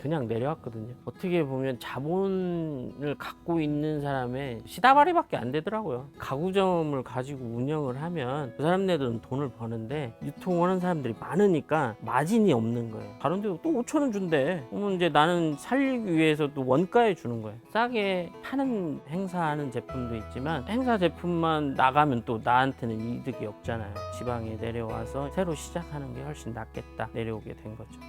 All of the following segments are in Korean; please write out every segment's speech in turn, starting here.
그냥 내려왔거든요. 어떻게 보면 자본을 갖고 있는 사람의 시다바리밖에 안 되더라고요. 가구점을 가지고 운영을 하면 그 사람네들은 돈을 버는데 유통하는 사람들이 많으니까 마진이 없는 거예요. 다른 데도 또 5천 원 준대. 그러면 이제 나는 살리기 위해서 또 원가에 주는 거예요. 싸게 파는 행사하는 제품도 있지만 행사 제품만 나가면 또 나한테는 이득이 없잖아요. 지방에 내려와서 새로 시작하는 게 훨씬 낫겠다 내려오게 된 거죠.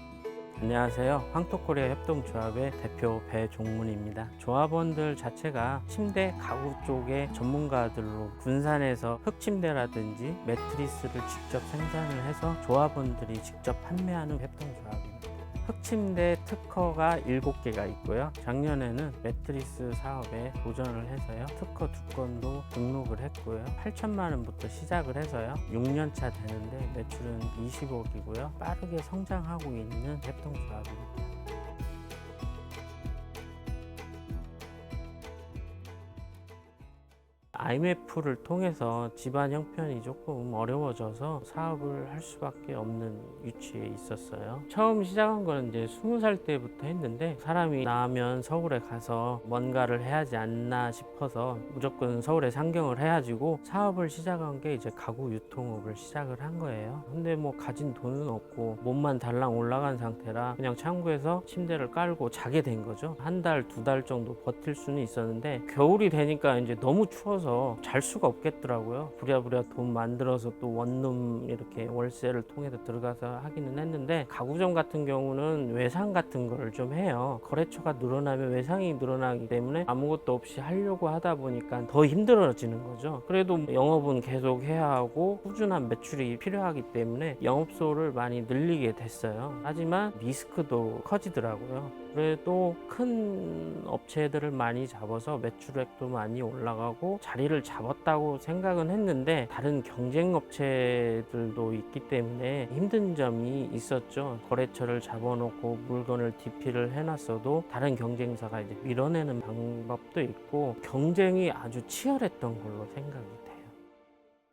안녕하세요. 황토코리아 협동조합의 대표 배종문입니다. 조합원들 자체가 침대 가구 쪽의 전문가들로 분산해서 흑침대라든지 매트리스를 직접 생산을 해서 조합원들이 직접 판매하는 협동조합입니다. 흑침대 특허가 7개가 있고요. 작년에는 매트리스 사업에 도전을 해서요. 특허 2건도 등록을 했고요. 8천만 원부터 시작을 해서요. 6년차 되는데 매출은 20억이고요. 빠르게 성장하고 있는 협동조합입니다. IMF를 통해서 집안 형편이 조금 어려워져서 사업을 할 수밖에 없는 위치에 있었어요. 처음 시작한 거는 이제 20살 때부터 했는데 사람이 나면 서울에 가서 뭔가를 해야지 않나 싶어서 무조건 서울에 상경을 해가지고 사업을 시작한 게 이제 가구 유통업을 시작을 한 거예요. 근데 뭐 가진 돈은 없고 몸만 달랑 올라간 상태라 그냥 창고에서 침대를 깔고 자게 된 거죠. 한 달, 2달 정도 버틸 수는 있었는데 겨울이 되니까 이제 너무 추워서 잘 수가 없겠더라고요. 부랴부랴 돈 만들어서 또 원룸 이렇게 월세를 통해서 들어가서 하기는 했는데 가구점 같은 경우는 외상 같은 걸 좀 해요. 거래처가 늘어나면 외상이 늘어나기 때문에 아무것도 없이 하려고 하다 보니까 더 힘들어지는 거죠. 그래도 영업은 계속 해야 하고 꾸준한 매출이 필요하기 때문에 영업소를 많이 늘리게 됐어요. 하지만 리스크도 커지더라고요. 그래도 큰 업체들을 많이 잡아서 매출액도 많이 올라가고 자리를 잡았다고 생각은 했는데 다른 경쟁 업체들도 있기 때문에 힘든 점이 있었죠. 거래처를 잡아놓고 물건을 DP를 해놨어도 다른 경쟁사가 이제 밀어내는 방법도 있고 경쟁이 아주 치열했던 걸로 생각이 돼요.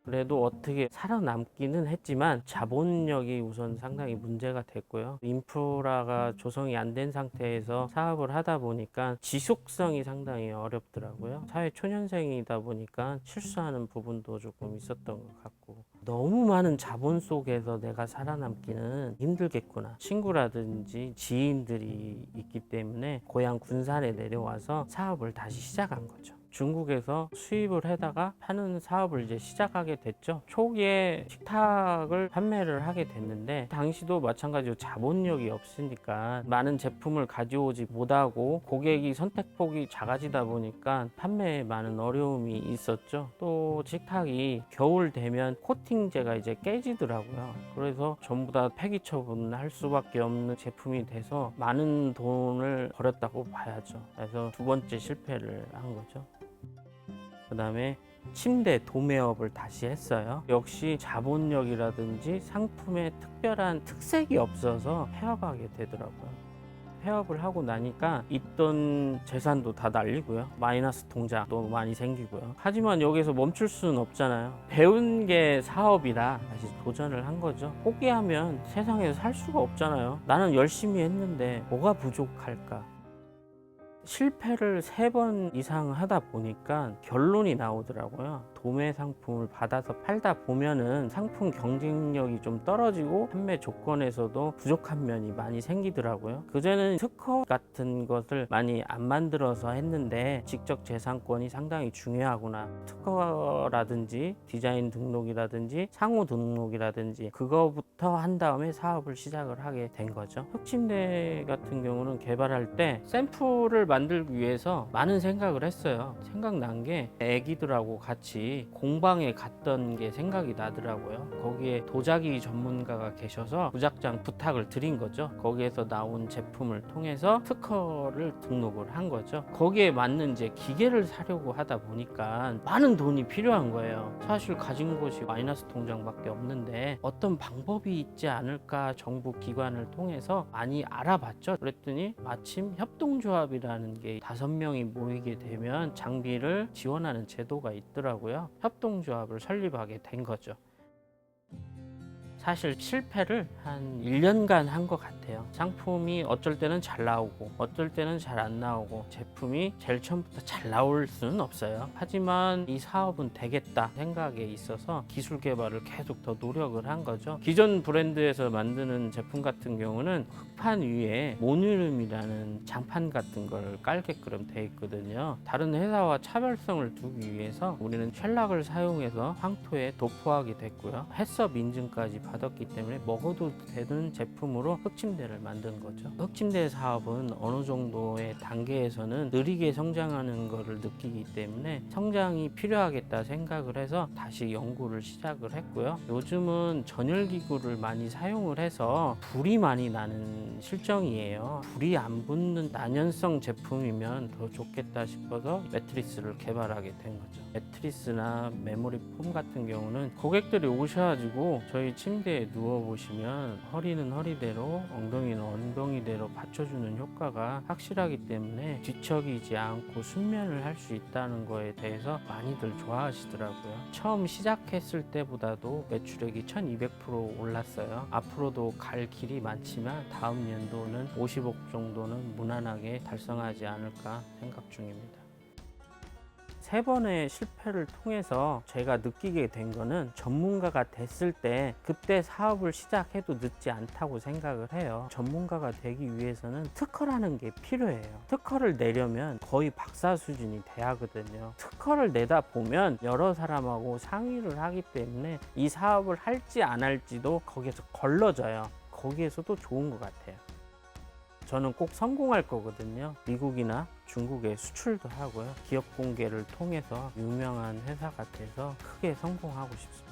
그래도 어떻게 살아남기는 했지만 자본력이 우선 상당히 문제가 됐고요. 인프라가 조성이 안 된 상태에서 사업을 하다 보니까 지속성이 상당히 어렵더라고요. 사회 초년생이다 보니까 실수하는 부분도 조금 있었던 것 같고 너무 많은 자본 속에서 내가 살아남기는 힘들겠구나. 친구라든지 지인들이 있기 때문에 고향 군산에 내려와서 사업을 다시 시작한 거죠. 중국에서 수입을 해다가 파는 사업을 이제 시작하게 됐죠. 초기에 식탁을 판매를 하게 됐는데 당시도 마찬가지로 자본력이 없으니까 많은 제품을 가져오지 못하고 고객이 선택폭이 작아지다 보니까 판매에 많은 어려움이 있었죠. 또 식탁이 겨울 되면 코팅제가 이제 깨지더라고요. 그래서 전부 다 폐기 처분할 수밖에 없는 제품이 돼서 많은 돈을 벌였다고 봐야죠. 그래서 2번째 실패를 한 거죠. 그 다음에 침대 도매업을 다시 했어요. 역시 자본력이라든지 상품에 특별한 특색이 없어서 폐업하게 되더라고요. 폐업을 하고 나니까 있던 재산도 다 날리고요. 마이너스 통장도 많이 생기고요. 하지만 여기서 멈출 수는 없잖아요. 배운 게 사업이라 다시 도전을 한 거죠. 포기하면 세상에서 살 수가 없잖아요. 나는 열심히 했는데 뭐가 부족할까? 실패를 3번 이상 하다 보니까 결론이 나오더라고요. 도매 상품을 받아서 팔다 보면은 상품 경쟁력이 좀 떨어지고 판매 조건에서도 부족한 면이 많이 생기더라고요. 그전에는 특허 같은 것을 많이 안 만들어서 했는데 직접 재산권이 상당히 중요하구나. 특허라든지 디자인 등록이라든지 상호 등록이라든지 그거부터 한 다음에 사업을 시작을 하게 된 거죠. 흑침대 같은 경우는 개발할 때 샘플을 만들기 위해서 많은 생각을 했어요. 생각난 게 애기들하고 같이 공방에 갔던 게 생각이 나더라고요. 거기에 도자기 전문가가 계셔서 무작정 부탁을 드린 거죠. 거기에서 나온 제품을 통해서 특허를 등록을 한 거죠. 거기에 맞는 이제 기계를 사려고 하다 보니까 많은 돈이 필요한 거예요. 사실 가진 것이 마이너스 통장밖에 없는데 어떤 방법이 있지 않을까 정부 기관을 통해서 많이 알아봤죠. 그랬더니 마침 협동조합이라는 게 5명이 모이게 되면 장비를 지원하는 제도가 있더라고요. 협동조합을 설립하게 된 거죠. 사실 실패를 한 1년간 한 것 같아요. 상품이 어쩔 때는 잘 나오고 어쩔 때는 잘 안 나오고 제품이 제일 처음부터 잘 나올 수는 없어요. 하지만 이 사업은 되겠다 생각에 있어서 기술 개발을 계속 더 노력을 한 거죠. 기존 브랜드에서 만드는 제품 같은 경우는 흑판 위에 모듈름이라는 장판 같은 걸 깔게끔 돼 있거든요. 다른 회사와 차별성을 두기 위해서 우리는 쉘락을 사용해서 황토에 도포하게 됐고요. 해썹 인증까지 받았기 때문에 먹어도 되는 제품으로 흑침대를 만든 거죠. 흑침대 사업은 어느 정도의 단계에서는 느리게 성장하는 것을 느끼기 때문에 성장이 필요하겠다 생각을 해서 다시 연구를 시작을 했고요. 요즘은 전열기구를 많이 사용을 해서 불이 많이 나는 실정이에요. 불이 안 붙는 난연성 제품이면 더 좋겠다 싶어서 매트리스를 개발하게 된 거죠. 매트리스나 메모리 폼 같은 경우는 고객들이 오셔가지고 저희 침대에 누워 보시면 허리는 허리대로 엉덩이는 엉덩이대로 받쳐주는 효과가 확실하기 때문에 뒤척이지 않고 숙면을 할 수 있다는 거에 대해서 많이들 좋아하시더라고요. 처음 시작했을 때보다도 매출액이 1200% 올랐어요. 앞으로도 갈 길이 많지만 다음 연도는 50억 정도는 무난하게 달성하지 않을까 생각 중입니다. 3번의 실패를 통해서 제가 느끼게 된 거는 전문가가 됐을 때 그때 사업을 시작해도 늦지 않다고 생각을 해요. 전문가가 되기 위해서는 특허라는 게 필요해요. 특허를 내려면 거의 박사 수준이 돼야 하거든요. 특허를 내다 보면 여러 사람하고 상의를 하기 때문에 이 사업을 할지 안 할지도 거기에서 걸러져요. 거기에서도 좋은 것 같아요. 저는 꼭 성공할 거거든요. 미국이나 중국에 수출도 하고요. 기업 공개를 통해서 유명한 회사가 돼서 크게 성공하고 싶습니다.